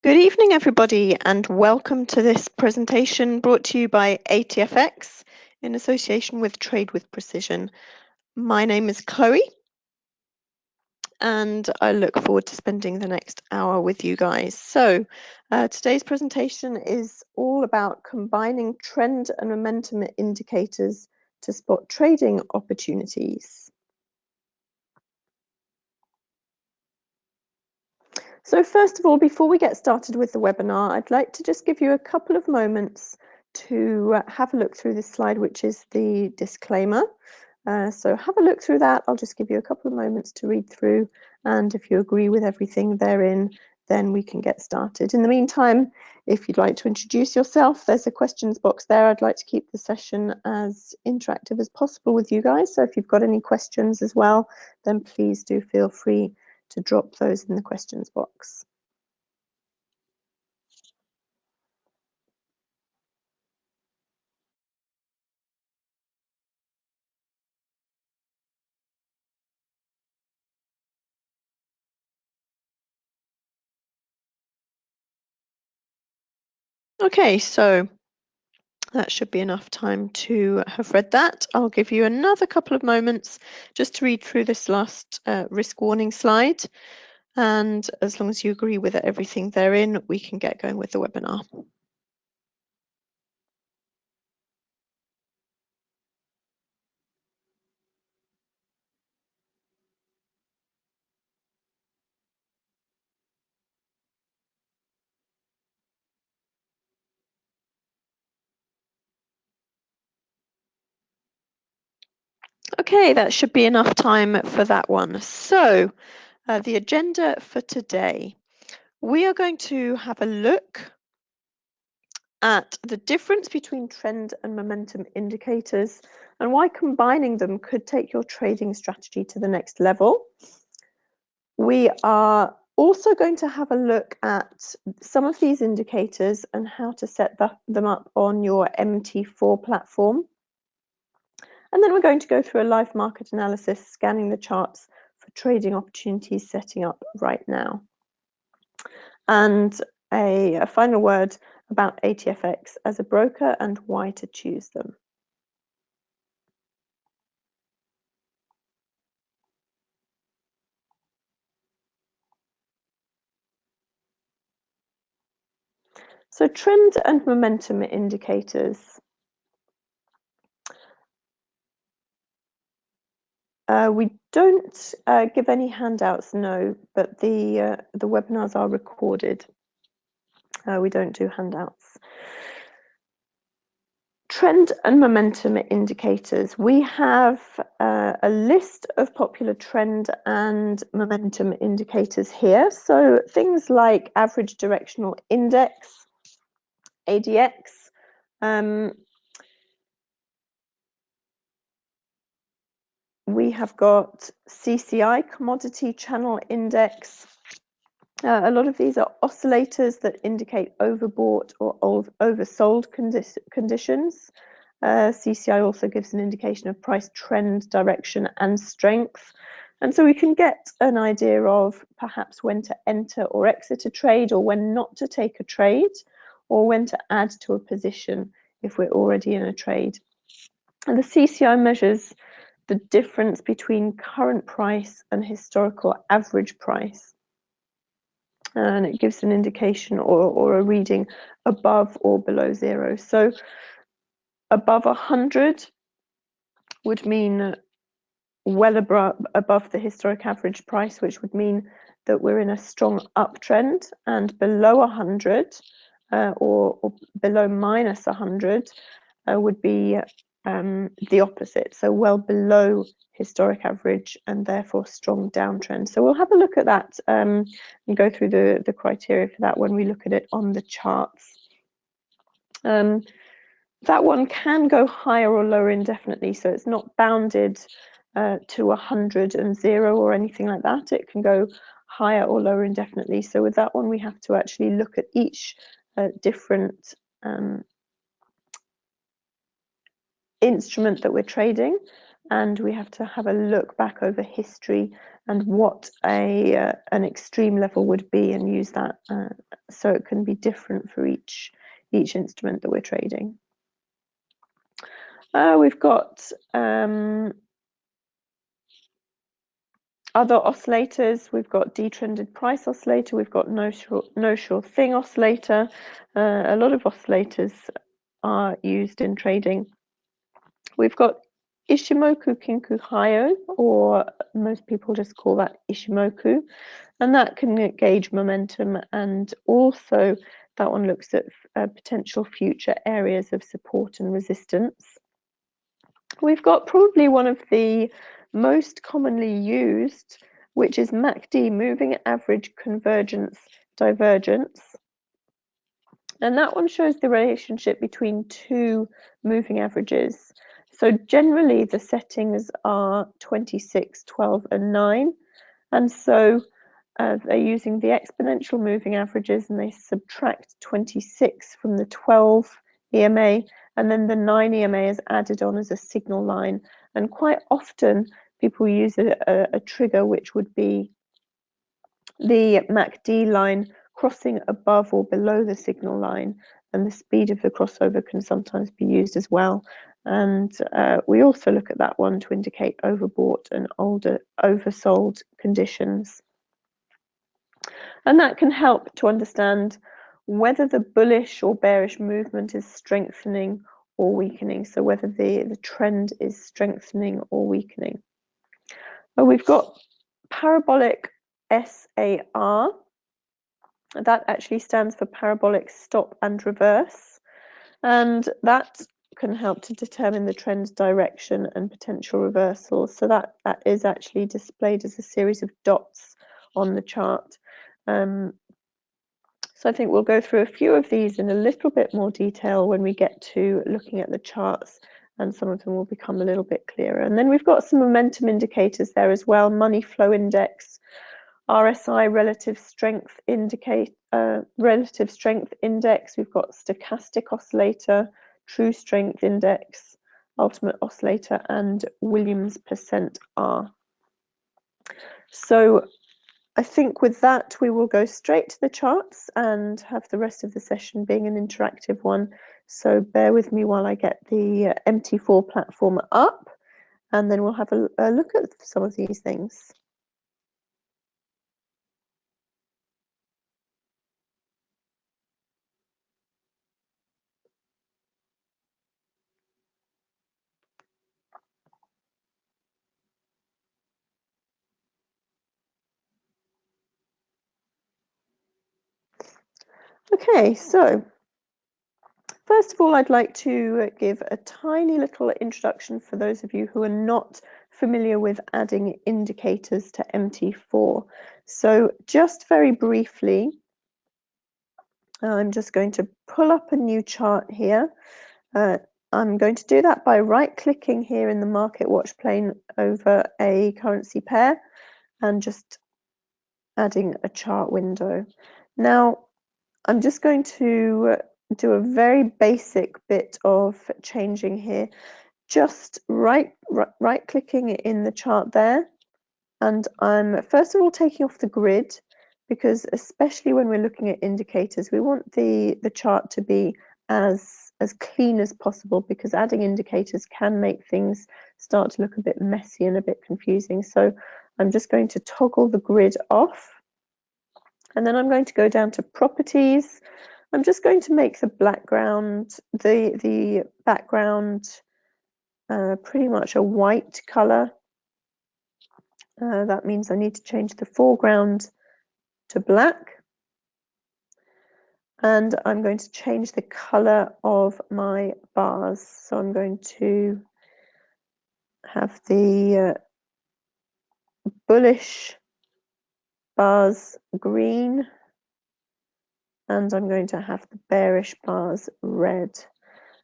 Good evening, everybody, and welcome to this presentation brought to you by ATFX in association with Trade with Precision. My name is Chloe, and I look forward to spending the next hour with you guys. So, today's presentation is all about combining trend and momentum indicators to spot trading opportunities. So first of all, before we get started with the webinar, I'd like to just give you a couple of moments to have a look through this slide, which is the disclaimer. So have a look through that. I'll just give you a couple of moments to read through, and if you agree with everything therein, then we can get started. In the meantime, if you'd like to introduce yourself, there's a questions box there. I'd like to keep the session as interactive as possible with you guys. So if you've got any questions as well, then please do feel free to drop those in the questions box. Okay, so that should be enough time to have read that. I'll give you another couple of moments just to read through this last risk warning slide. And as long as you agree with everything therein, we can get going with the webinar. Okay, that should be enough time for that one. So the agenda for today, we are going to have a look at the difference between trend and momentum indicators and why combining them could take your trading strategy to the next level. We are also going to have a look at some of these indicators and how to set them up on your MT4 platform. And then we're going to go through a live market analysis, scanning the charts for trading opportunities setting up right now. And a final word about ATFX as a broker and why to choose them. So trend and momentum indicators. We don't give any handouts, no, but the webinars are recorded. We don't do handouts. Trend and momentum indicators. We have a list of popular trend and momentum indicators here. So things like average directional index, ADX, we have got CCI, Commodity Channel Index. A lot of these are oscillators that indicate overbought or oversold conditions. CCI also gives an indication of price trend, direction, and strength. And so we can get an idea of perhaps when to enter or exit a trade, or when not to take a trade, or when to add to a position if we're already in a trade. And the CCI measures the difference between current price and historical average price. And it gives an indication or a reading above or below zero. So above 100 would mean well above the historic average price, which would mean that we're in a strong uptrend, and below 100 or below minus 100 would be the opposite, so well below historic average and therefore strong downtrend. So we'll have a look at that and go through the criteria for that when we look at it on the charts. That one can go higher or lower indefinitely, so it's not bounded to 100 and 0 or anything like that. It can go higher or lower indefinitely. So with that one, we have to actually look at each different instrument that we're trading and we have to have a look back over history and what an extreme level would be, and use that so it can be different for each instrument that we're trading. We've got other oscillators. We've got detrended price oscillator, we've got no sure thing oscillator. A lot of oscillators are used in trading. We've got Ishimoku Kinku Hyo, or most people just call that Ishimoku, and that can gauge momentum, and also that one looks at potential future areas of support and resistance. We've got probably one of the most commonly used, which is MACD, moving average convergence divergence. And that one shows the relationship between two moving averages. So generally the settings are 26, 12, and 9. And so they're using the exponential moving averages, and they subtract 26 from the 12 EMA, and then the 9 EMA is added on as a signal line. And quite often people use a trigger which would be the MACD line crossing above or below the signal line, and the speed of the crossover can sometimes be used as well. And we also look at that one to indicate overbought and oversold conditions. And that can help to understand whether the bullish or bearish movement is strengthening or weakening. So whether the trend is strengthening or weakening. We've got parabolic SAR. That actually stands for parabolic stop and reverse. And that can help to determine the trend's direction and potential reversals. So that is actually displayed as a series of dots on the chart. So I think we'll go through a few of these in a little bit more detail when we get to looking at the charts, and some of them will become a little bit clearer. And then we've got some momentum indicators there as well: money flow index, RSI relative strength index. We've got stochastic oscillator, true strength index, ultimate oscillator, and Williams percent R. So I think with that we will go straight to the charts and have the rest of the session being an interactive one. So bear with me while I get the MT4 platform up, and then we'll have a look at some of these things. Okay, so first of all, I'd like to give a tiny little introduction for those of you who are not familiar with adding indicators to MT4. So just very briefly, I'm just going to pull up a new chart here. I'm going to do that by right-clicking here in the Market Watch pane over a currency pair and just adding a chart window. Now, I'm just going to do a very basic bit of changing here. Just right-clicking in the chart there, and I'm first of all taking off the grid, because especially when we're looking at indicators, we want the chart to be as clean as possible, because adding indicators can make things start to look a bit messy and a bit confusing. So I'm just going to toggle the grid off, and then I'm going to go down to properties. I'm just going to make the background pretty much a white color. That means I need to change the foreground to black. And I'm going to change the color of my bars. So I'm going to have the bullish bars green, and I'm going to have the bearish bars red.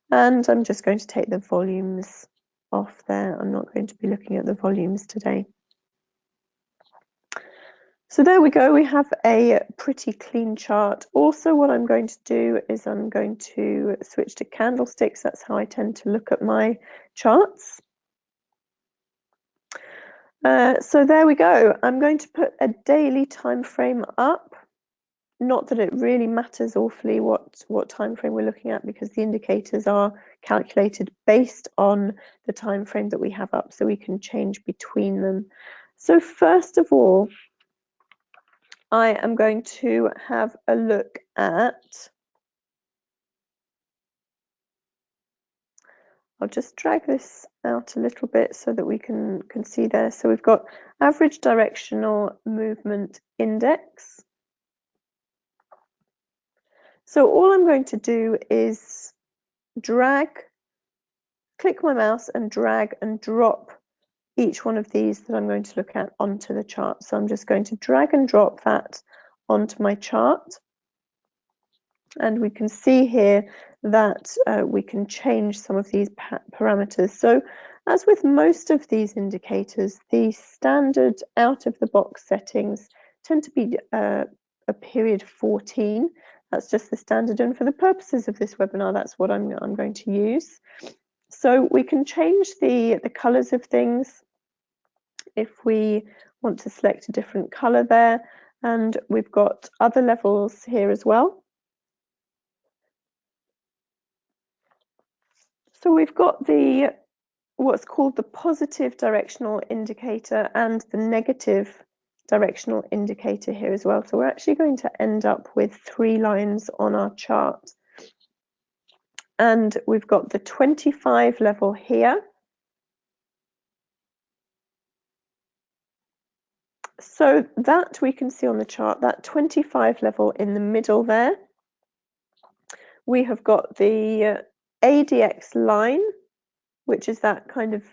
And I'm just going to take the volumes off there. I'm not going to be looking at the volumes today. So there we go, we have a pretty clean chart. Also, what I'm going to do is I'm going to switch to candlesticks. That's how I tend to look at my charts. So there we go. I'm going to put a daily time frame up. Not that it really matters awfully what time frame we're looking at, because the indicators are calculated based on the time frame that we have up, so we can change between them. So first of all, I am going to have a look at, I'll just drag this out a little bit so that we can see there. So we've got average directional movement index. So all I'm going to do is click my mouse and drag and drop each one of these that I'm going to look at onto the chart. So I'm just going to drag and drop that onto my chart. And we can see here that we can change some of these parameters. So as with most of these indicators, the standard out-of-the-box settings tend to be a period 14. That's just the standard, and for the purposes of this webinar, that's what I'm going to use. So we can change the colors of things if we want to select a different color there, and we've got other levels here as well. So we've got what's called the positive directional indicator and the negative directional indicator here as well. So we're actually going to end up with 3 lines on our chart. And we've got the 25 level here. So that we can see on the chart, that 25 level in the middle there. We have got the ADX line, which is that kind of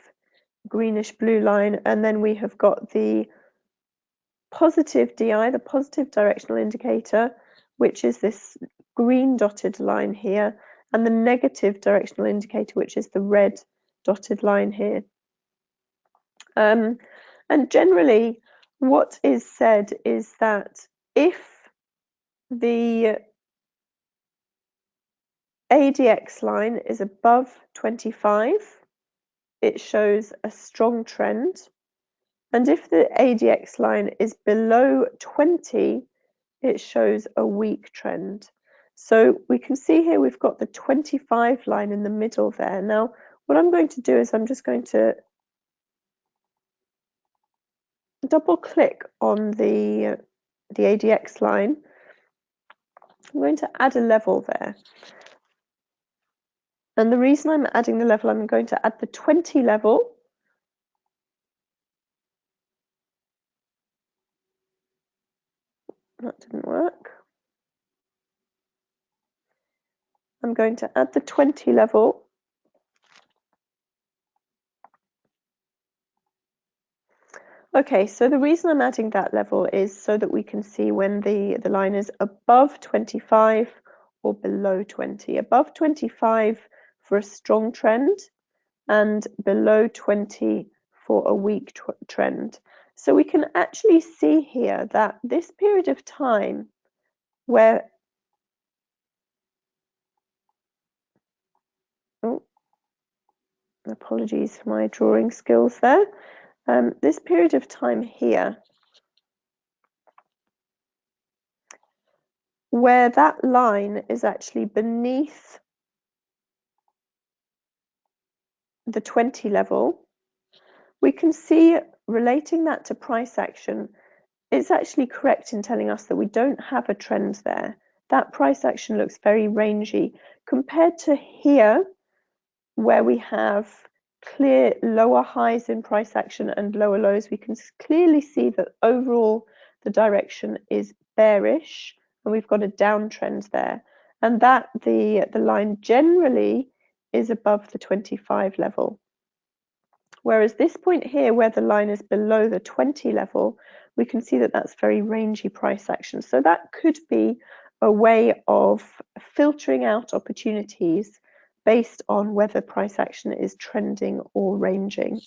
greenish blue line, and then we have got the positive DI, the positive directional indicator, which is this green dotted line here, and the negative directional indicator, which is the red dotted line here. And generally, what is said is that if the ADX line is above 25, it shows a strong trend. And if the ADX line is below 20, it shows a weak trend. So we can see here we've got the 25 line in the middle there. Now, what I'm going to do is I'm just going to double click on the ADX line. I'm going to add a level there. And the reason I'm adding the level, I'm going to add the 20 level. That didn't work. I'm going to add the 20 level. Okay, so the reason I'm adding that level is so that we can see when the line is above 25 or below 20. Above 25 for a strong trend and below 20 for a weak trend. So we can actually see here that this period of time where apologies for my drawing skills there. This period of time here, where that line is actually beneath the 20 level, we can see relating that to price action, it's actually correct in telling us that we don't have a trend there. That price action looks very rangy compared to here, where we have clear lower highs in price action and lower lows. We can clearly see that overall the direction is bearish and we've got a downtrend there, and that the line generally is above the 25 level. Whereas this point here, where the line is below the 20 level, we can see that that's very rangy price action. So that could be a way of filtering out opportunities based on whether price action is trending or ranging.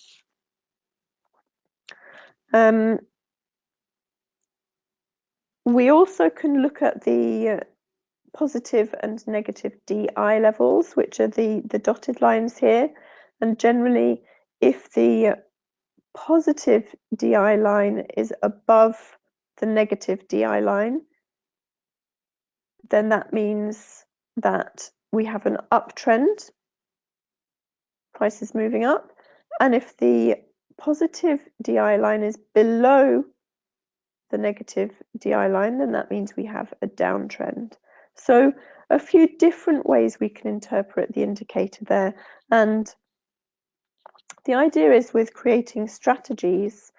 We also can look at the positive and negative DI levels, which are the dotted lines here. And generally, if the positive DI line is above the negative DI line, then that means that we have an uptrend, price is moving up. And if the positive DI line is below the negative DI line, then that means we have a downtrend. So a few different ways we can interpret the indicator there. And the idea is with creating strategies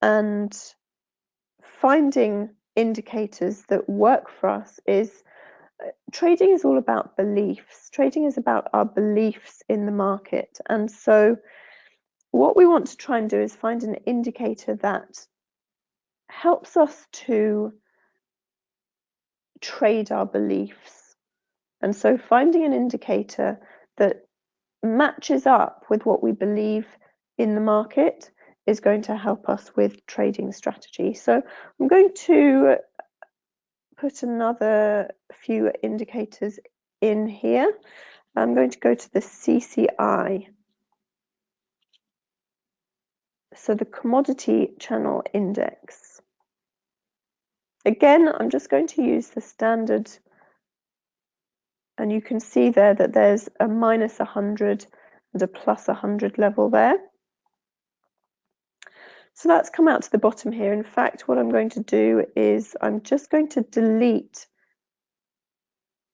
and finding indicators that work for us is trading is all about beliefs. Trading is about our beliefs in the market. And so what we want to try and do is find an indicator that helps us to trade our beliefs. And so finding an indicator that matches up with what we believe in the market is going to help us with trading strategy. So I'm going to put another few indicators in here. I'm going to go to the CCI. So the Commodity Channel Index. Again, I'm just going to use the standard, and you can see there that there's a minus 100 and a plus 100 level there. So that's come out to the bottom here. In fact, what I'm going to do is I'm just going to delete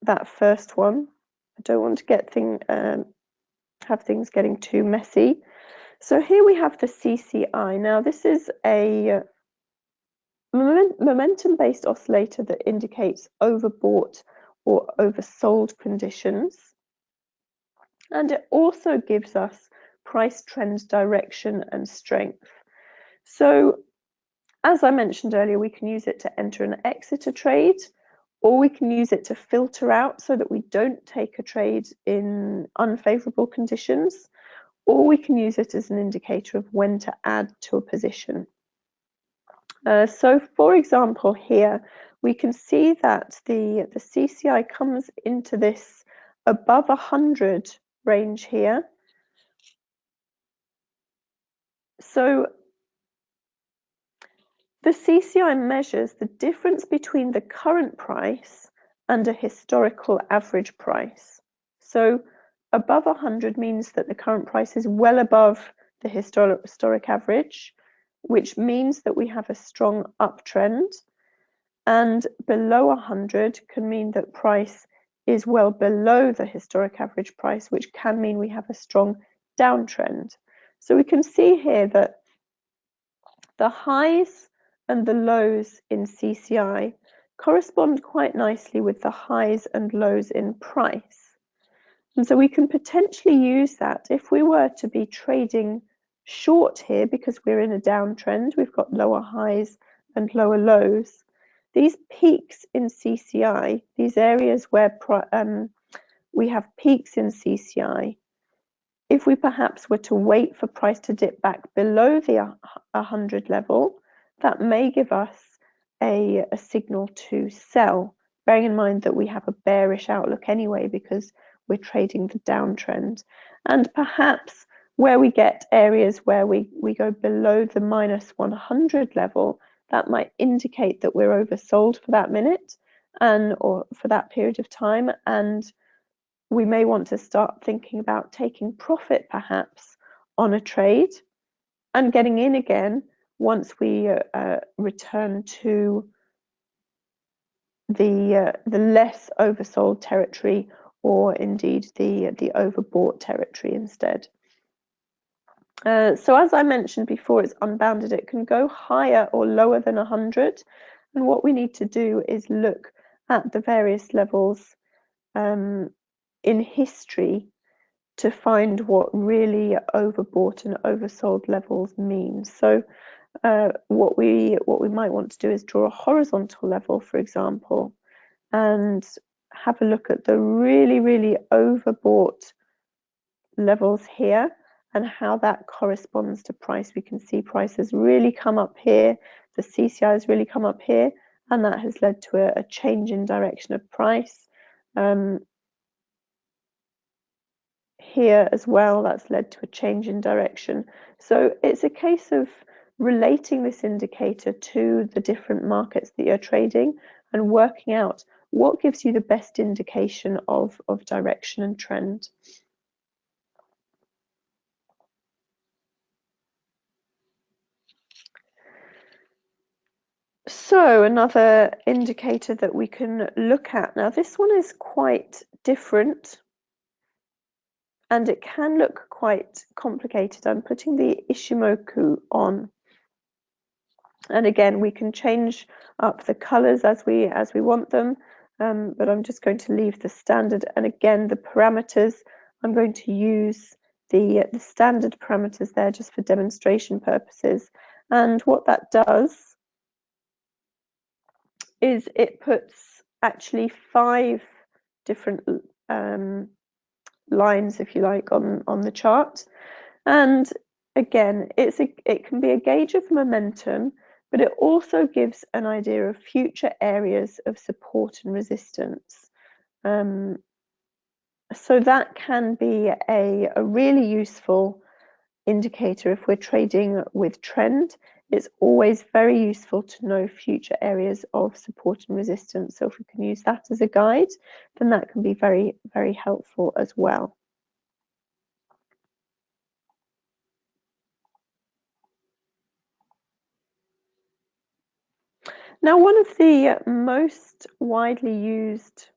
that first one. I don't want to get have things getting too messy. So here we have the CCI. Now this is a momentum-based oscillator that indicates overbought or oversold conditions. And it also gives us price trend direction and strength. So as I mentioned earlier, we can use it to enter and exit a trade, or we can use it to filter out so that we don't take a trade in unfavorable conditions, or we can use it as an indicator of when to add to a position. So for example, here we can see that the CCI comes into this above 100 range here. So the CCI measures the difference between the current price and a historical average price. So above 100 means that the current price is well above the historic average, which means that we have a strong uptrend. And below 100 can mean that price is well below the historic average price, which can mean we have a strong downtrend. So we can see here that the highs and the lows in CCI correspond quite nicely with the highs and lows in price. And so we can potentially use that if we were to be trading short here, because we're in a downtrend, we've got lower highs and lower lows. These peaks in CCI, these areas where we have peaks in CCI, if we perhaps were to wait for price to dip back below the 100 level, that may give us a signal to sell, bearing in mind that we have a bearish outlook anyway because we're trading the downtrend. And perhaps where we get areas where we go below the minus 100 level, that might indicate that we're oversold for that minute or for that period of time, and we may want to start thinking about taking profit perhaps on a trade and getting in again once we return to the less oversold territory, or indeed the overbought territory instead. So as I mentioned before, it's unbounded. It can go higher or lower than 100. And what we need to do is look at the various levels in history to find what really overbought and oversold levels mean. So what we might want to do is draw a horizontal level, for example, and have a look at the really overbought levels here and how that corresponds to price. We can see price has really come up here, the CCI has really come up here, and that has led to a change in direction of price. here as well. That's led to a change in direction. So it's a case of relating this indicator to the different markets that you're trading and working out what gives you the best indication of direction and trend. So another indicator that we can look at, now this one is quite different and it can look quite complicated. I'm putting the Ishimoku on. And again, we can change up the colors as we want them, but I'm just going to leave the standard. And again, the parameters, I'm going to use the standard parameters there just for demonstration purposes. And what that does is it puts actually 5 different lines, if you like, on the chart. And again, it can be a gauge of momentum, but it also gives an idea of future areas of support and resistance. So that can be a really useful indicator if we're trading with trend. It's always very useful to know future areas of support and resistance. So if we can use that as a guide, then that can be very, very helpful as well. Now, one of the most widely used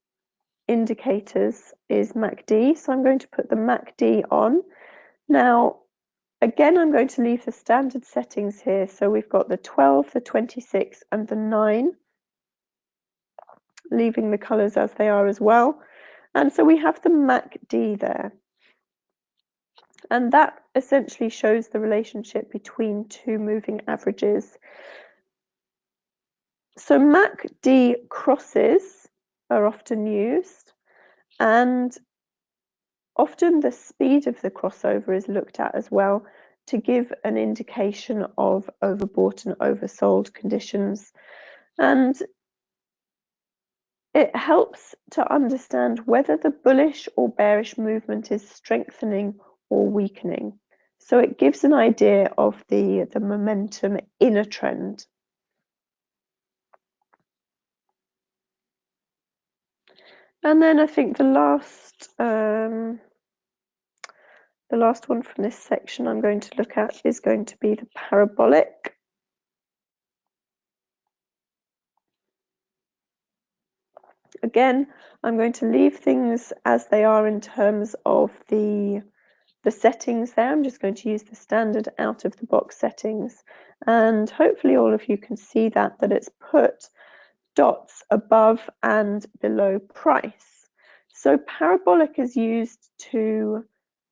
indicators is MACD, so I'm going to put the MACD on. Now, again, I'm going to leave the standard settings here. So we've got the 12, the 26, and the 9, leaving the colors as they are as well. And so we have the MACD there. And that essentially shows the relationship between 2 moving averages. So MACD crosses are often used, and often the speed of the crossover is looked at as well to give an indication of overbought and oversold conditions. And it helps to understand whether the bullish or bearish movement is strengthening or weakening. So it gives an idea of the momentum in a trend. And then I think the last one from this section I'm going to look at is going to be the parabolic. Again, I'm going to leave things as they are in terms of the settings there. I'm just going to use the standard out of the box settings, and hopefully all of you can see that it's put dots above and below price. So parabolic is used to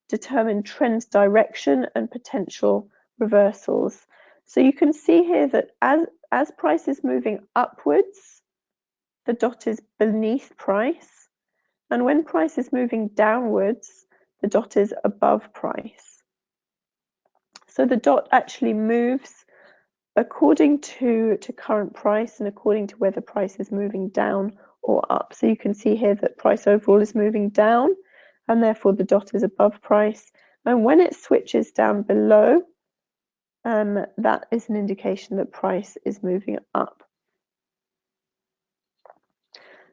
determine trend direction and potential reversals. So you can see here that as price is moving upwards, the dot is beneath price, and when price is moving downwards, the dot is above price. So the dot actually moves according to current price and according to whether price is moving down or up. So you can see here that price overall is moving down, and therefore the dot is above price. And when it switches down below, that is an indication that price is moving up.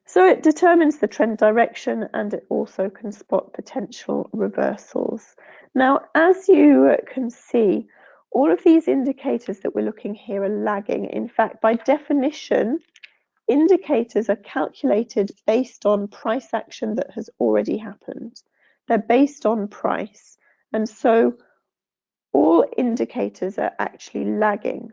So it determines the trend direction, and it also can spot potential reversals. Now, as you can see, all of these indicators that we're looking here are lagging. In fact, by definition, indicators are calculated based on price action that has already happened. They're based on price. And so all indicators are actually lagging.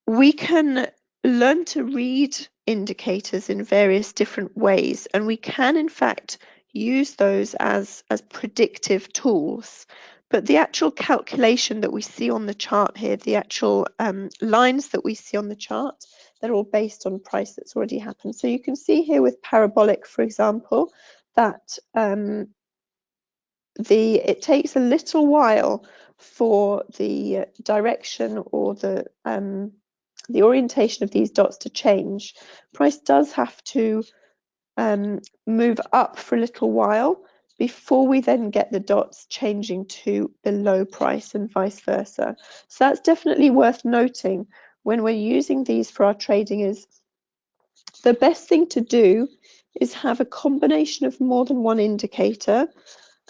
We can learn to read indicators in various different ways, and we can in fact use those as predictive tools. But the actual calculation that we see on the chart here, the actual lines that we see on the chart, they're all based on price that's already happened. So you can see here with parabolic, for example, that it takes a little while for the direction or the the orientation of these dots to change, price does have to move up for a little while before we then get the dots changing to below price and vice versa. So that's definitely worth noting when we're using these for our trading. Is the best thing to do is have a combination of more than one indicator,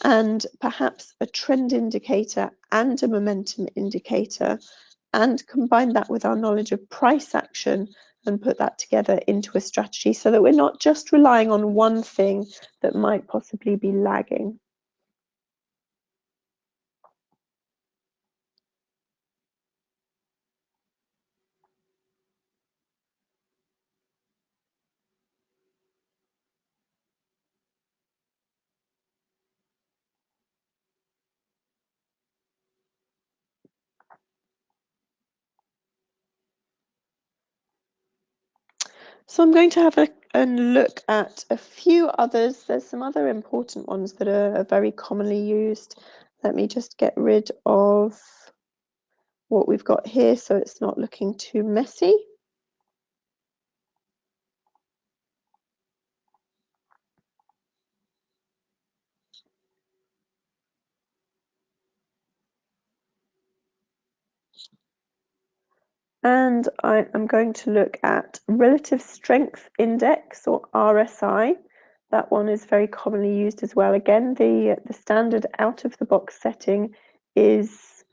and perhaps a trend indicator and a momentum indicator, and combine that with our knowledge of price action and put that together into a strategy so that we're not just relying on one thing that might possibly be lagging. So I'm going to have a look at a few others. There's some other important ones that are very commonly used. Let me just get rid of what we've got here so it's not looking too messy. And I am going to look at Relative Strength Index, or RSI. That one is very commonly used as well. Again, the standard out-of-the-box setting is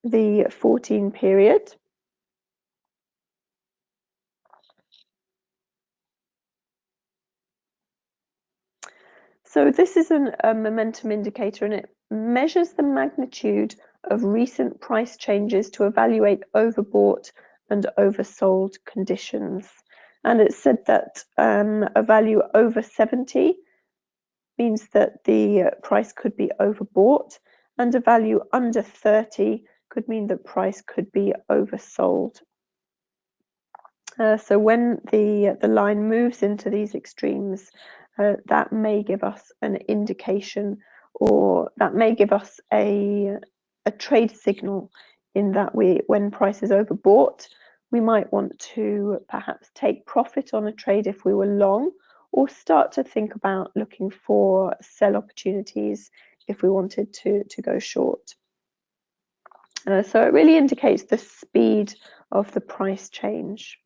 the 14 period. So this is a momentum indicator, and it measures the magnitude of recent price changes to evaluate overbought and oversold conditions. And it said that a value over 70 means that the price could be overbought, and a value under 30 could mean that price could be oversold. So when the line moves into these extremes, that may give us an indication, or that may give us a trade signal, in that when price is overbought, we might want to perhaps take profit on a trade if we were long, or start to think about looking for sell opportunities if we wanted to go short. So it really indicates the speed of the price change.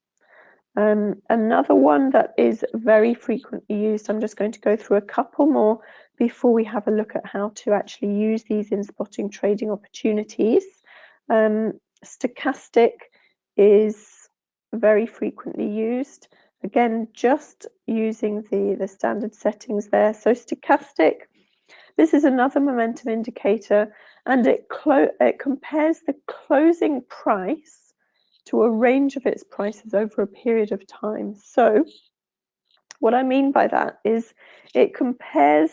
Another one that is very frequently used, I'm just going to go through a couple more before we have a look at how to actually use these in spotting trading opportunities. Stochastic is very frequently used. Again, just using the standard settings there. So stochastic, this is another momentum indicator, and it compares the closing price to a range of its prices over a period of time. So what I mean by that is it compares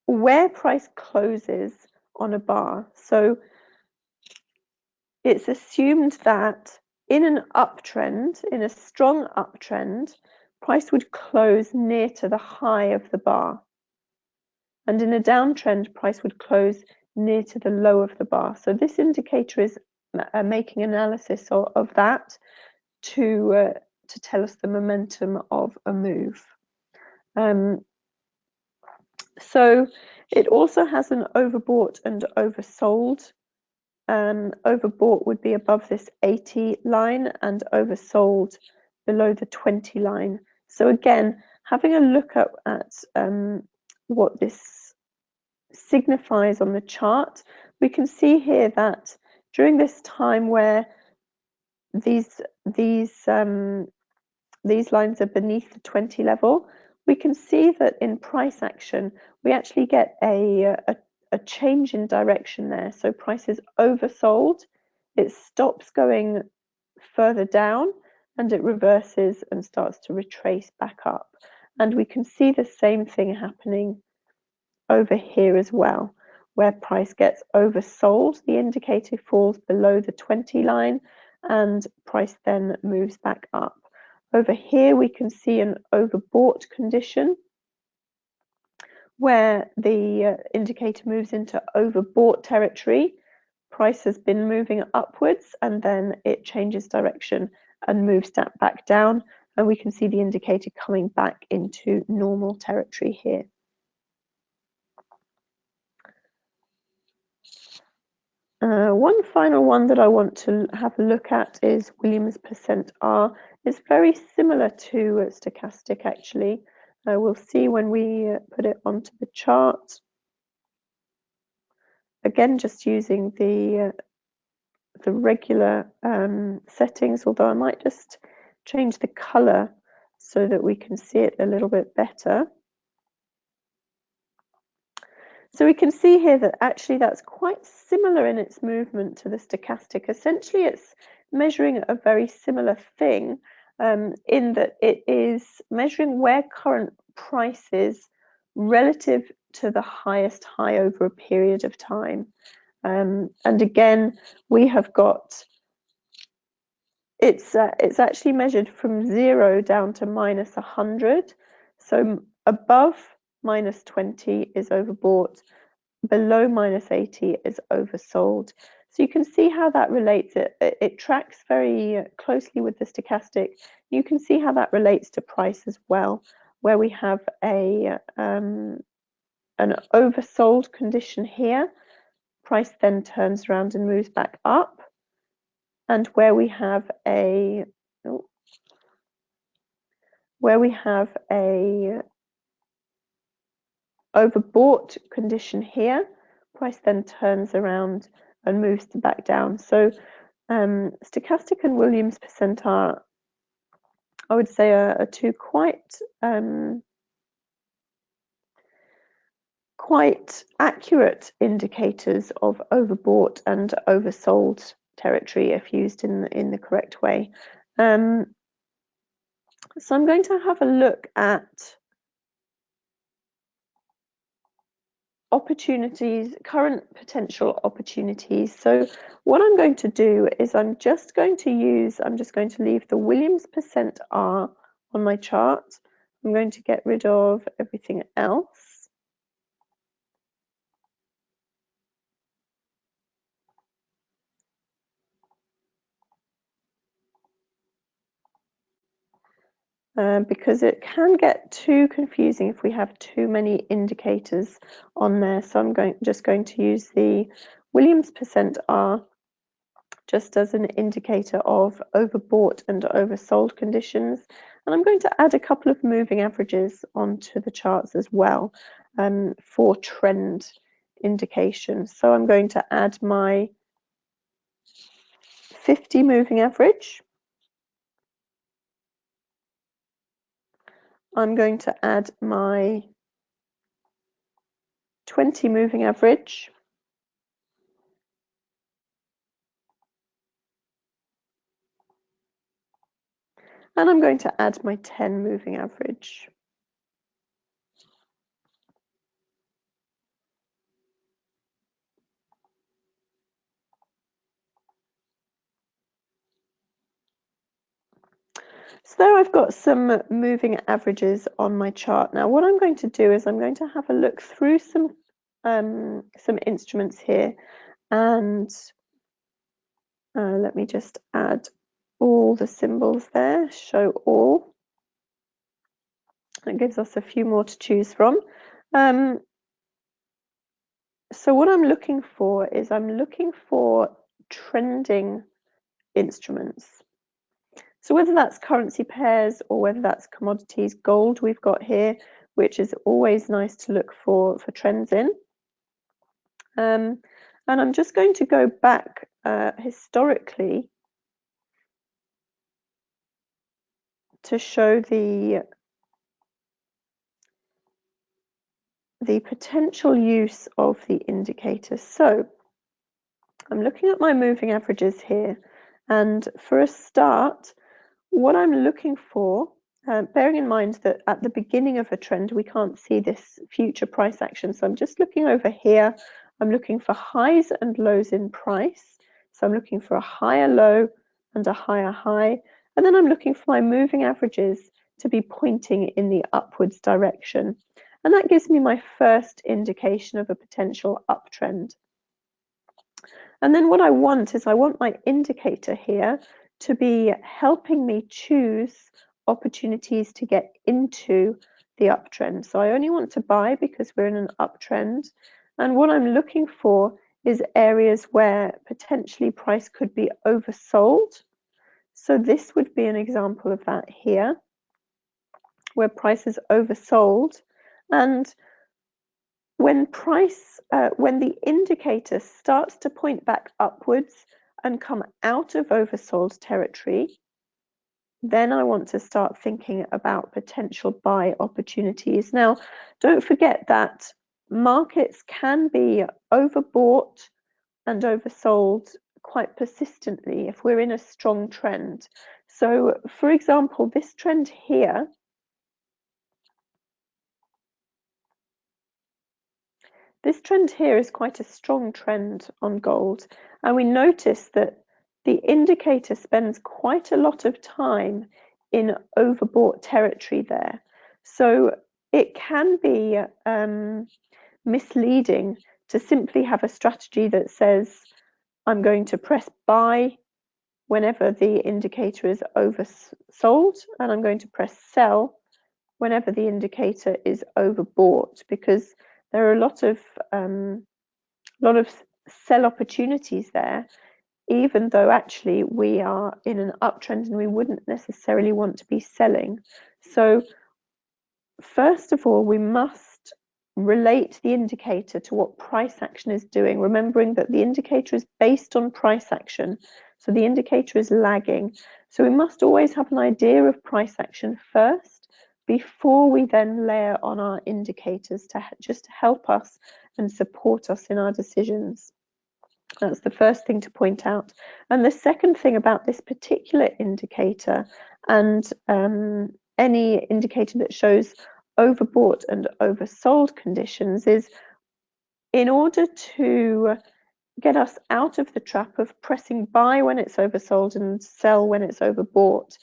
where price closes on a bar. So it's assumed that in an uptrend, in a strong uptrend, price would close near to the high of the bar. And in a downtrend, price would close near to the low of the bar. So this indicator is making analysis of that to tell us the momentum of a move. So it also has an overbought and oversold. Overbought would be above this 80 line, and oversold below the 20 line. So again, having a look at what this signifies on the chart, we can see here that during this time where these lines are beneath the 20 level, we can see that in price action we actually get a change in direction there. So price is oversold, it stops going further down, and it reverses and starts to retrace back up. And we can see the same thing happening over here as well, where price gets oversold, the indicator falls below the 20 line, and price then moves back up. Over here we can see an overbought condition, where the indicator moves into overbought territory, price has been moving upwards and then it changes direction and moves back down, and we can see the indicator coming back into normal territory here. One final one that I want to have a look at is Williams %R. It's very similar to stochastic actually. We'll see when we put it onto the chart. Again, just using the regular settings, although I might just change the color so that we can see it a little bit better. So we can see here that actually that's quite similar in its movement to the stochastic. Essentially, it's measuring a very similar thing in that it is measuring where current price is relative to the highest high over a period of time. And again, we have got, it's actually measured from 0 down to -100. So above -20 is overbought, below -80 is oversold. So you can see how that relates. It tracks very closely with the stochastic. You can see how that relates to price as well, where we have an oversold condition here. Price then turns around and moves back up, and where we have a overbought condition here, price then turns around and moves back down. So stochastic and Williams %R, I would say, are two quite accurate indicators of overbought and oversold territory if used in the correct way. So I'm going to have a look at opportunities, current potential opportunities. So what I'm going to do is I'm just going to leave the Williams %R on my chart. I'm going to get rid of everything else. Because it can get too confusing if we have too many indicators on there. So I'm just going to use the Williams %R just as an indicator of overbought and oversold conditions. And I'm going to add a couple of moving averages onto the charts as well for trend indication. So I'm going to add my 50 moving average. I'm going to add my 20 moving average. And I'm going to add my 10 moving average. So there I've got some moving averages on my chart. Now what I'm going to do is I'm going to have a look through some instruments here, and let me just add all the symbols there, show all. That gives us a few more to choose from. So what I'm looking for is I'm looking for trending instruments. So whether that's currency pairs or whether that's commodities, gold we've got here, which is always nice to look for trends in. And I'm just going to go back historically to show the potential use of the indicators. So I'm looking at my moving averages here, and for a start, what I'm looking for, bearing in mind that at the beginning of a trend we can't see this future price action, so I'm just looking over here. I'm looking for highs and lows in price, so I'm looking for a higher low and a higher high, and then I'm looking for my moving averages to be pointing in the upwards direction, and that gives me my first indication of a potential uptrend. And then what I want is I want my indicator here to be helping me choose opportunities to get into the uptrend. So I only want to buy because we're in an uptrend. And what I'm looking for is areas where potentially price could be oversold. So this would be an example of that here, where price is oversold. And when the indicator starts to point back upwards and come out of oversold territory, then I want to start thinking about potential buy opportunities. Now, don't forget that markets can be overbought and oversold quite persistently if we're in a strong trend. So, for example, this trend here, is quite a strong trend on gold, and we notice that the indicator spends quite a lot of time in overbought territory there. So it can be misleading to simply have a strategy that says, I'm going to press buy whenever the indicator is oversold, and I'm going to press sell whenever the indicator is overbought, because there are a lot of sell opportunities there, even though actually we are in an uptrend and we wouldn't necessarily want to be selling. So first of all, we must relate the indicator to what price action is doing, remembering that the indicator is based on price action. So the indicator is lagging. So we must always have an idea of price action first before we then layer on our indicators to just help us and support us in our decisions. That's the first thing to point out. And the second thing about this particular indicator, and any indicator that shows overbought and oversold conditions, is in order to get us out of the trap of pressing buy when it's oversold and sell when it's overbought,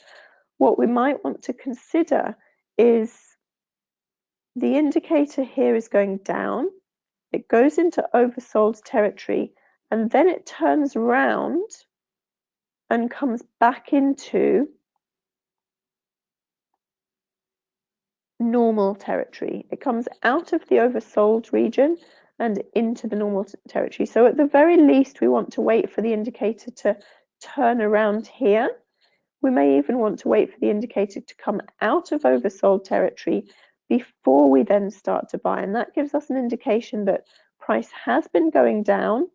what we might want to consider is the indicator here is going down, it goes into oversold territory, and then it turns around and comes back into normal territory. It comes out of the oversold region and into the normal territory. So at the very least, we want to wait for the indicator to turn around here. We may even want to wait for the indicator to come out of oversold territory before we then start to buy. And that gives us an indication that price has been going down.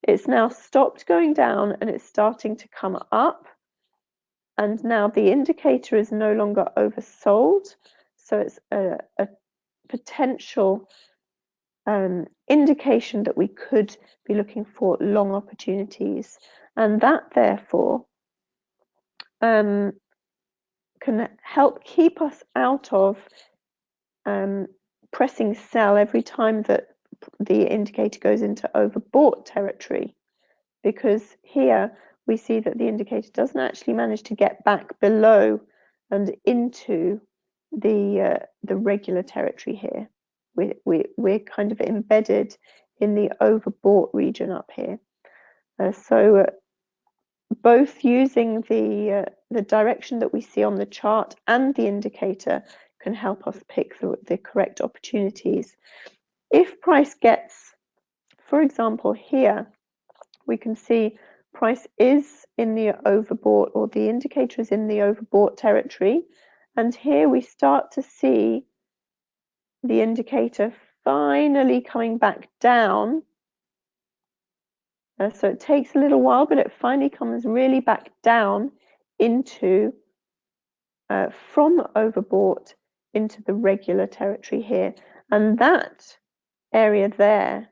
It's now stopped going down and it's starting to come up. And now the indicator is no longer oversold. So it's a potential indication that we could be looking for long opportunities. And that therefore can help keep us out of pressing sell every time that the indicator goes into overbought territory, because here we see that the indicator doesn't actually manage to get back below and into the regular territory here. We're kind of embedded in the overbought region up here. So both using the direction that we see on the chart and the indicator can help us pick the correct opportunities. If price gets, for example, here, we can see price is in the overbought, or the indicator is in the overbought territory. And here we start to see the indicator finally coming back down. So it takes a little while, but it finally comes really back down into from overbought into the regular territory here. And that area there,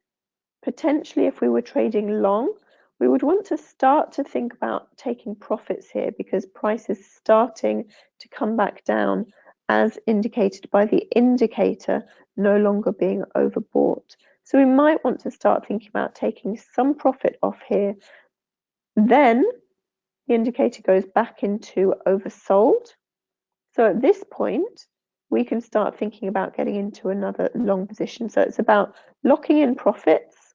potentially if we were trading long, we would want to start to think about taking profits here, because price is starting to come back down as indicated by the indicator no longer being overbought. So we might want to start thinking about taking some profit off here. Then the indicator goes back into oversold. So at this point, we can start thinking about getting into another long position. So it's about locking in profits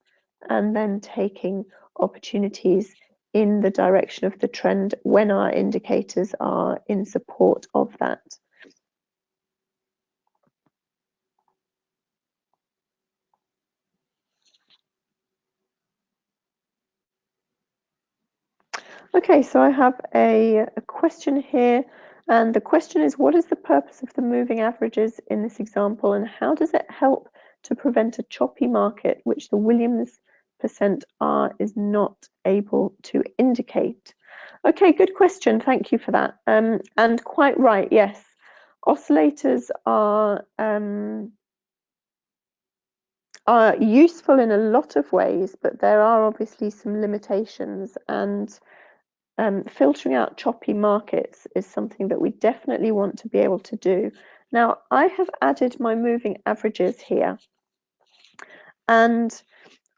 and then taking opportunities in the direction of the trend when our indicators are in support of that. Okay, so I have a question here, and the question is, what is the purpose of the moving averages in this example, and how does it help to prevent a choppy market, which the Williams percent R is not able to indicate? Okay, good question. Thank you for that. And quite right, yes. Oscillators are useful in a lot of ways, but there are obviously some limitations, and filtering out choppy markets is something that we definitely want to be able to do. Now, I have added my moving averages here, and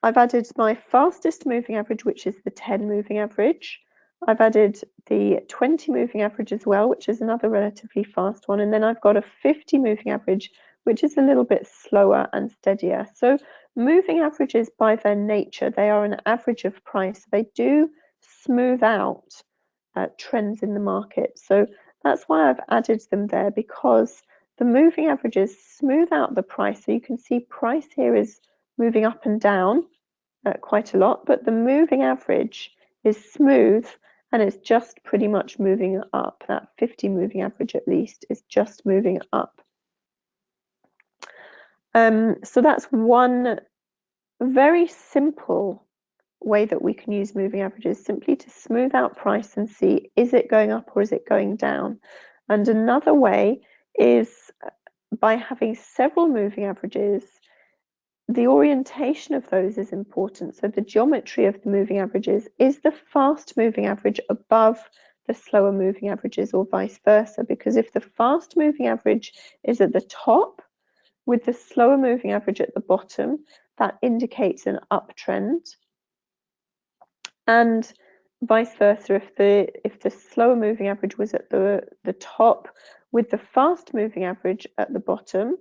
I've added my fastest moving average, which is the 10 moving average. I've added the 20 moving average as well, which is another relatively fast one. And then I've got a 50 moving average, which is a little bit slower and steadier. So moving averages by their nature, they are an average of price. They do smooth out trends in the market. So that's why I've added them there, because the moving averages smooth out the price. So you can see price here is moving up and down quite a lot, but the moving average is smooth and it's just pretty much moving up. That 50 moving average at least is just moving up. So that's one very simple way that we can use moving averages, simply to smooth out price and see, is it going up or is it going down? And another way is by having several moving averages, the orientation of those is important. So the geometry of the moving averages, is the fast moving average above the slower moving averages or vice versa? Because if the fast moving average is at the top with the slower moving average at the bottom, that indicates an uptrend. And vice versa, if the slower moving average was at the top with the fast moving average at the bottom,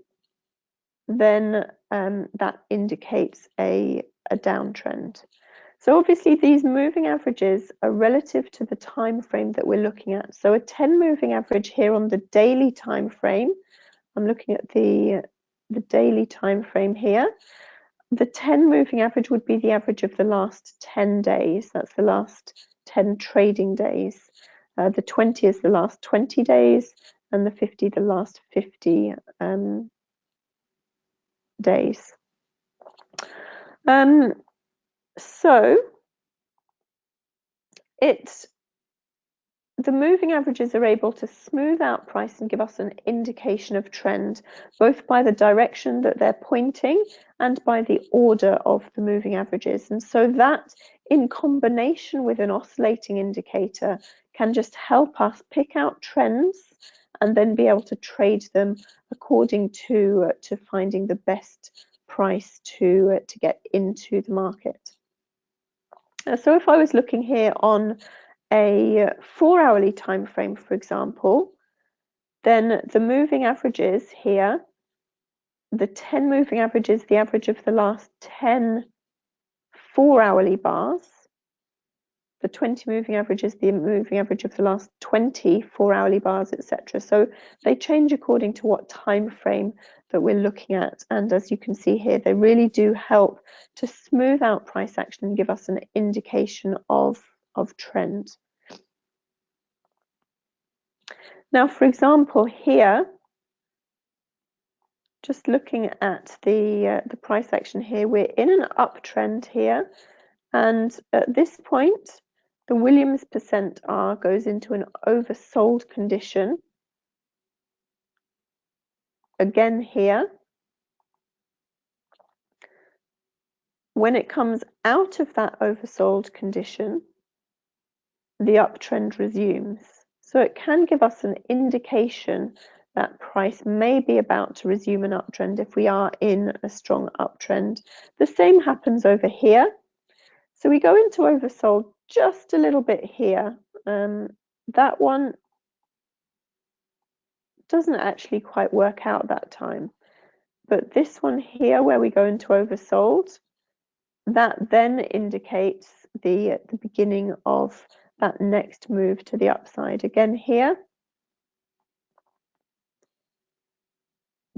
then that indicates a downtrend. So obviously these moving averages are relative to the time frame that we're looking at. So a 10 moving average here on the daily time frame, I'm looking at the daily time frame here. The 10 moving average would be the average of the last 10 days. That's the last 10 trading days. The 20 is the last 20 days, and the 50 the last 50 days. So the moving averages are able to smooth out price and give us an indication of trend, both by the direction that they're pointing and by the order of the moving averages. And so that, in combination with an oscillating indicator, can just help us pick out trends and then be able to trade them according to finding the best price to get into the market. So if I was looking here on a 4-hourly time frame, for example, then the moving averages here, the 10 moving average is the average of the last 10 4-hourly bars. The 20 moving average is the moving average of the last 20 4-hourly bars, etc. So they change according to what time frame that we're looking at. And as you can see here, they really do help to smooth out price action and give us an indication of trend. Now, for example, here, just looking at the price action here, we're in an uptrend here, and at this point, the Williams percent R goes into an oversold condition. Again here, when it comes out of that oversold condition, the uptrend resumes. So it can give us an indication that price may be about to resume an uptrend if we are in a strong uptrend. The same happens over here. So we go into oversold just a little bit here. That one doesn't actually quite work out that time. But this one here, where we go into oversold, that then indicates the beginning of that next move to the upside. Again here,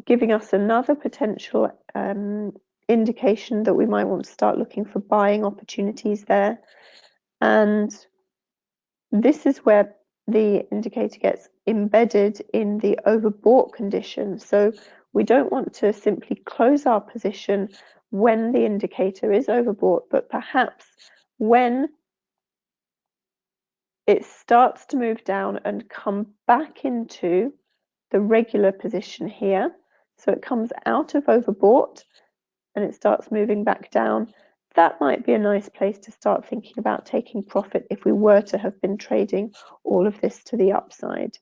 giving us another potential indication that we might want to start looking for buying opportunities there. And this is where the indicator gets embedded in the overbought condition. So we don't want to simply close our position when the indicator is overbought, but perhaps when it starts to move down and come back into the regular position here. So it comes out of overbought and it starts moving back down. That might be a nice place to start thinking about taking profit if we were to have been trading all of this to the upside.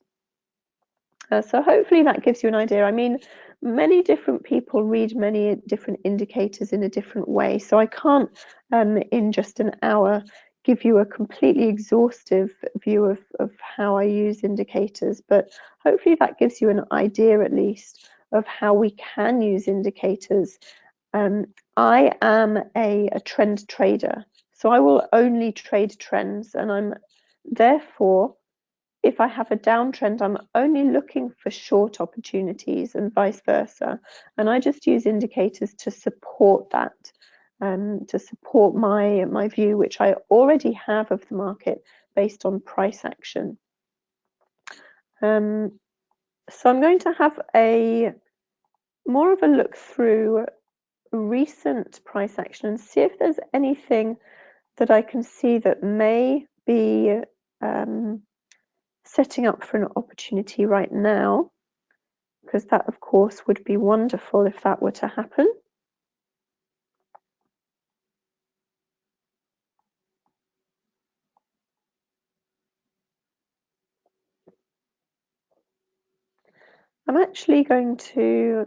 So hopefully that gives you an idea. I mean, many different people read many different indicators in a different way. So I can't, in just an hour, give you a completely exhaustive view of how I use indicators, but hopefully that gives you an idea at least of how we can use indicators. I am a trend trader, so I will only trade trends, and I'm therefore, if I have a downtrend, I'm only looking for short opportunities and vice versa. And I just use indicators to support that, to support my view, which I already have of the market based on price action. So I'm going to have a more of a look through recent price action and see if there's anything that I can see that may be setting up for an opportunity right now, because that of course would be wonderful if that were to happen. I'm actually going to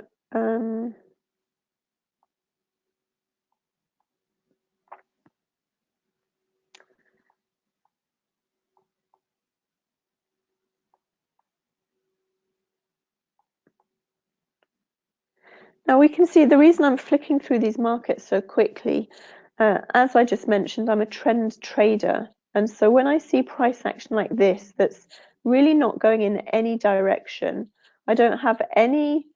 now we can see the reason I'm flicking through these markets so quickly, as I just mentioned, I'm a trend trader. And so when I see price action like this, that's really not going in any direction, I don't have any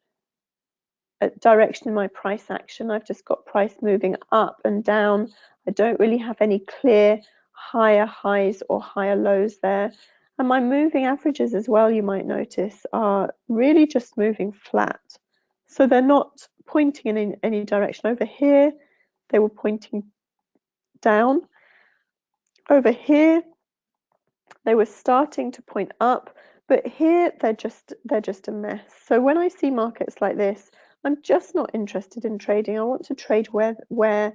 direction in my price action. I've just got price moving up and down. I don't really have any clear higher highs or higher lows there. And my moving averages as well, you might notice, are really just moving flat. So they're not pointing in any direction. Over here, they were pointing down. Over here, they were starting to point up, but here they're just a mess. So when I see markets like this, I'm just not interested in trading. I want to trade where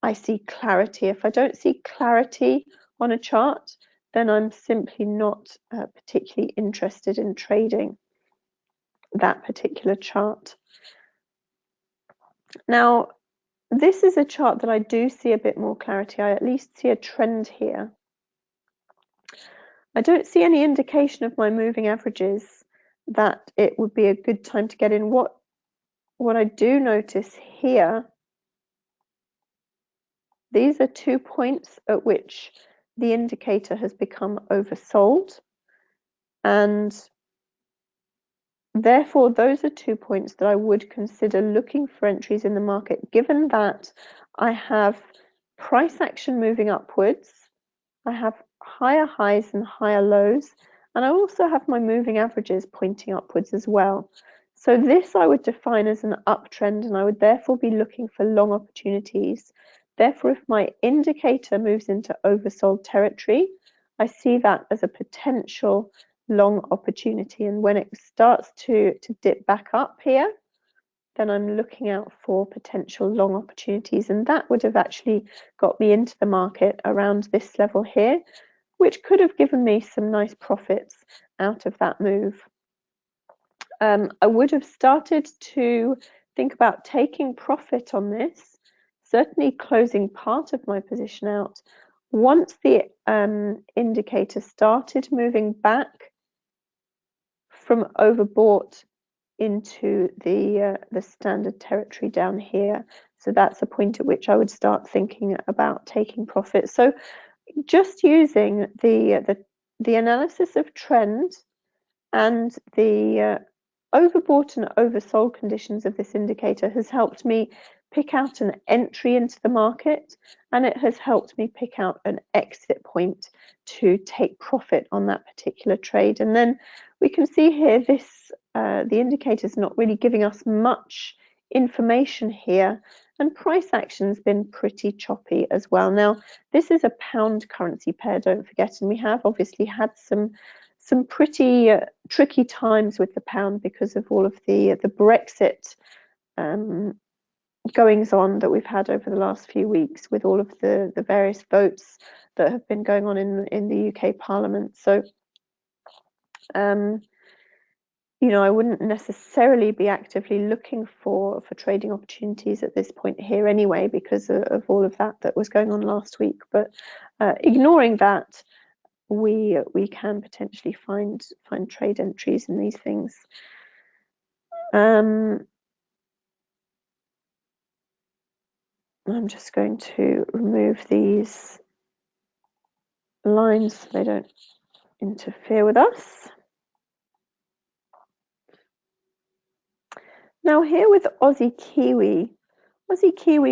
I see clarity. If I don't see clarity on a chart, then I'm simply not particularly interested in trading that particular chart. Now, this is a chart that I do see a bit more clarity. I at least see a trend here. I don't see any indication of my moving averages that it would be a good time to get in. What I do notice here, these are 2 points at which the indicator has become oversold, and therefore those are 2 points that I would consider looking for entries in the market, given that I have price action moving upwards, I have higher highs and higher lows, and I also have my moving averages pointing upwards as well. So this I would define as an uptrend, and I would therefore be looking for long opportunities. Therefore, if my indicator moves into oversold territory, I see that as a potential long opportunity. And when it starts to dip back up here, then I'm looking out for potential long opportunities. And that would have actually got me into the market around this level here, which could have given me some nice profits out of that move. I would have started to think about taking profit on this, certainly closing part of my position out. Once the indicator started moving back from overbought into the standard territory down here. So that's a point at which I would start thinking about taking profit. So just using the analysis of trend and the overbought and oversold conditions of this indicator has helped me pick out an entry into the market, and it has helped me pick out an exit point to take profit on that particular trade. And then we can see here this the indicator is not really giving us much information here, and price action's been pretty choppy as well. Now this is a pound currency pair, don't forget, and we have obviously had some pretty tricky times with the pound because of all of the Brexit goings on that we've had over the last few weeks, with all of the various votes that have been going on in the UK Parliament. So you know, I wouldn't necessarily be actively looking for trading opportunities at this point here anyway, because of all of that was going on last week. But ignoring that, we can potentially find trade entries in these things. I'm just going to remove these lines so they don't interfere with us. Now here with Aussie Kiwi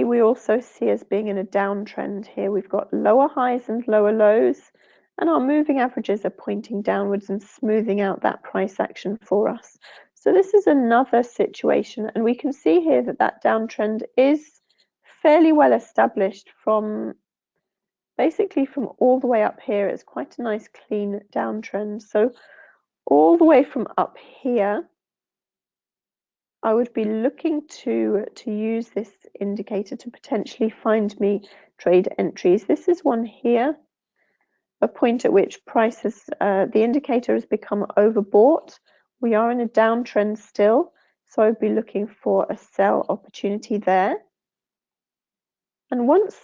we also see as being in a downtrend here. We've got lower highs and lower lows, and our moving averages are pointing downwards and smoothing out that price action for us. So this is another situation, and we can see here that downtrend is fairly well established from basically from all the way up here. It's quite a nice clean downtrend. So all the way from up here, I would be looking to use this indicator to potentially find me trade entries. This is one here, a point at which prices, the indicator has become overbought. We are in a downtrend still, so I'd be looking for a sell opportunity there. And once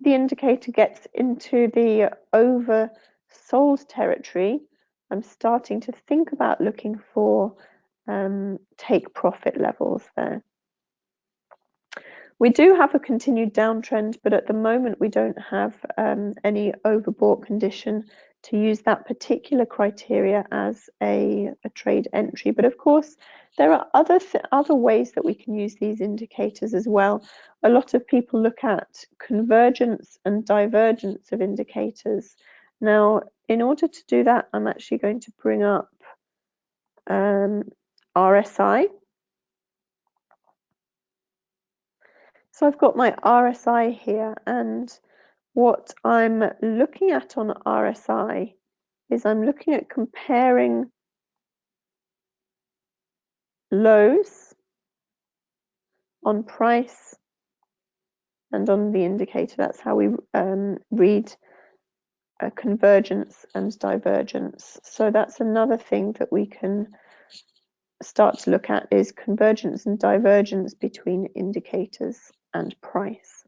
the indicator gets into the oversold territory, I'm starting to think about looking for take profit levels there. We do have a continued downtrend, but at the moment we don't have any overbought condition to use that particular criteria as a trade entry. But of course, there are other ways that we can use these indicators as well. A lot of people look at convergence and divergence of indicators. Now, in order to do that, I'm actually going to bring up RSI. So I've got my RSI here, and what I'm looking at on RSI is I'm looking at comparing lows on price and on the indicator. That's how we read convergence and divergence. So that's another thing that we can start to look at, is convergence and divergence between indicators and price.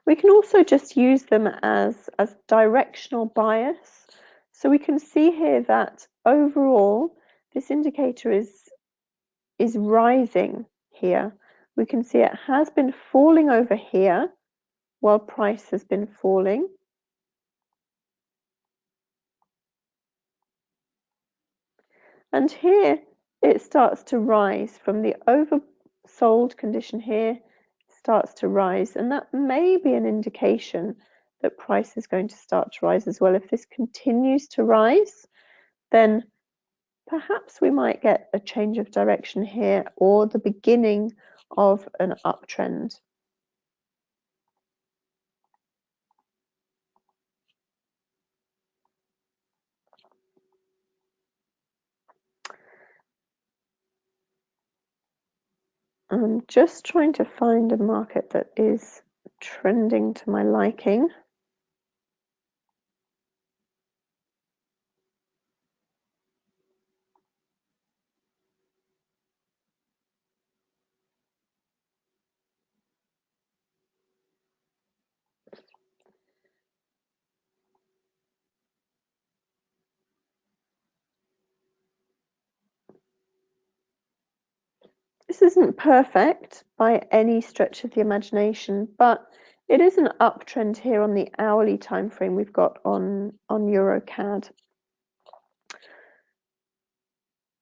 We can also just use them as directional bias. So we can see here that overall this indicator is rising here. We can see it has been falling over here while price has been falling. And here it starts to rise from the oversold condition here, starts to rise, and that may be an indication that price is going to start to rise as well. If this continues to rise, then perhaps we might get a change of direction here, or the beginning of an uptrend. I'm just trying to find a market that is trending to my liking. This isn't perfect by any stretch of the imagination, but it is an uptrend here on the hourly time frame we've got on EuroCAD.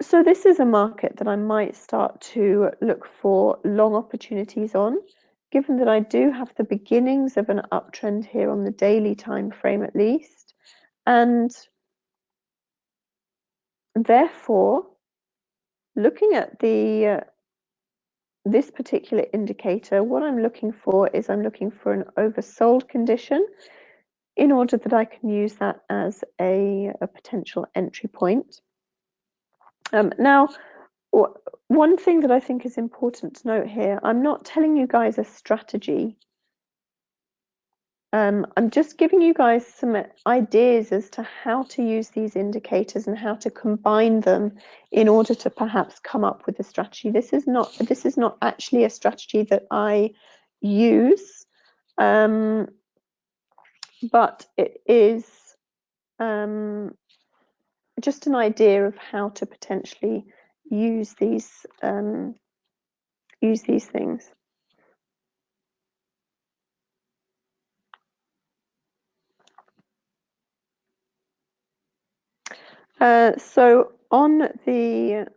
So this is a market that I might start to look for long opportunities on, given that I do have the beginnings of an uptrend here on the daily time frame at least, and therefore looking at the this particular indicator, what I'm looking for is I'm looking for an oversold condition in order that I can use that as a potential entry point. Now, one thing that I think is important to note here, I'm not telling you guys a strategy. I'm just giving you guys some ideas as to how to use these indicators and how to combine them in order to perhaps come up with a strategy. This is not actually a strategy that I use, but it is just an idea of how to potentially use these things. So on the,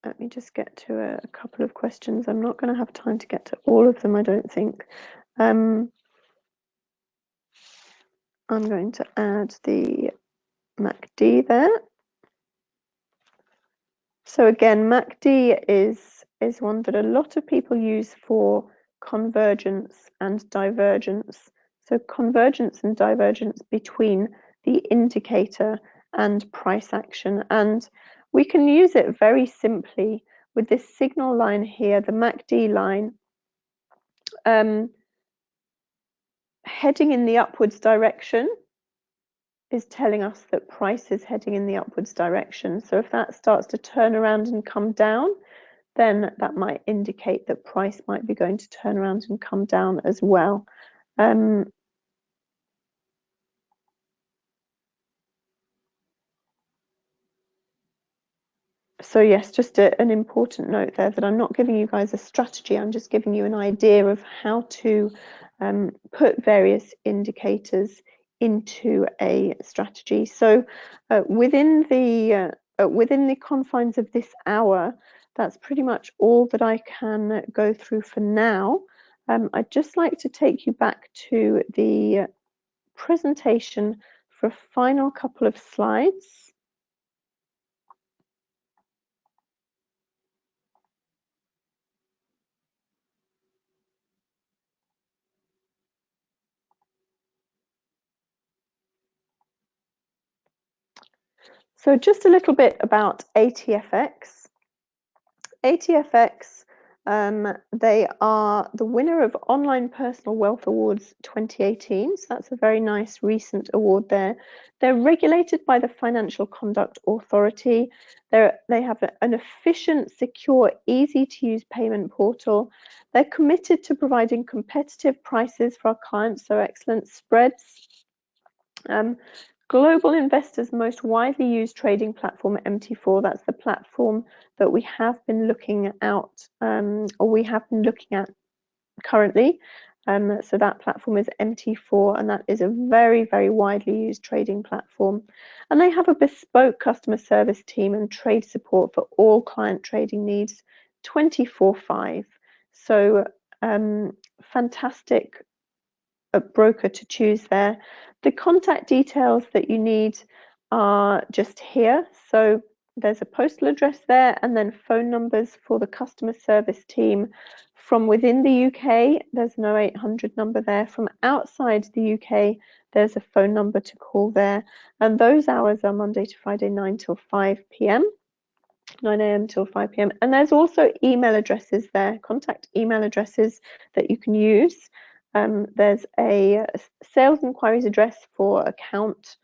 let me just get to a couple of questions. I'm not going to have time to get to all of them, I don't think. I'm going to add the MACD there. So again, MACD is one that a lot of people use for convergence and divergence. So convergence and divergence between the indicator and price action. And we can use it very simply with this signal line here, the MACD line, heading in the upwards direction is telling us that price is heading in the upwards direction. So if that starts to turn around and come down, then that might indicate that price might be going to turn around and come down as well. So yes, just an important note there that I'm not giving you guys a strategy, I'm just giving you an idea of how to put various indicators into a strategy. So within the confines of this hour, that's pretty much all that I can go through for now. I'd just like to take you back to the presentation for a final couple of slides. So just a little bit about ATFX. ATFX, they are the winner of Online Personal Wealth Awards 2018. So that's a very nice recent award there. They're regulated by the Financial Conduct Authority. They have an efficient, secure, easy to use payment portal. They're committed to providing competitive prices for our clients, so excellent spreads. Global investors' most widely used trading platform, MT4, that's the platform that we have been looking out, or we have been looking at currently. So that platform is MT4, and that is a very, very widely used trading platform. And they have a bespoke customer service team and trade support for all client trading needs 24/5. So fantastic broker to choose there. The contact details that you need are just here. So there's a postal address there and then phone numbers for the customer service team. From within the UK, there's no 800 number there. From outside the UK, there's a phone number to call there. And those hours are Monday to Friday, 9 till 5 p.m. 9 a.m. till 5 p.m. And there's also email addresses there, contact email addresses that you can use. There's a sales inquiries address for account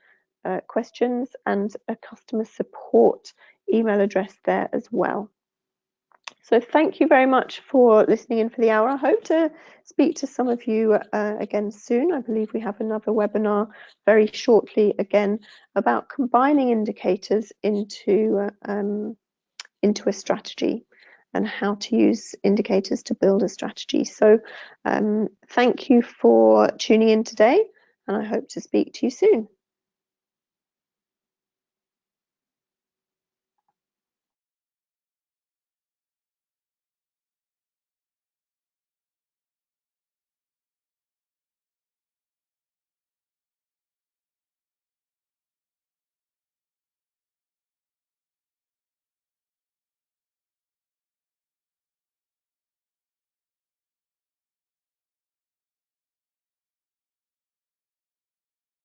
questions and a customer support email address there as well. So thank you very much for listening in for the hour. I hope to speak to some of you again soon. I believe we have another webinar very shortly again about combining indicators into a strategy. and how to use indicators to build a strategy. So thank you for tuning in today, and I hope to speak to you soon.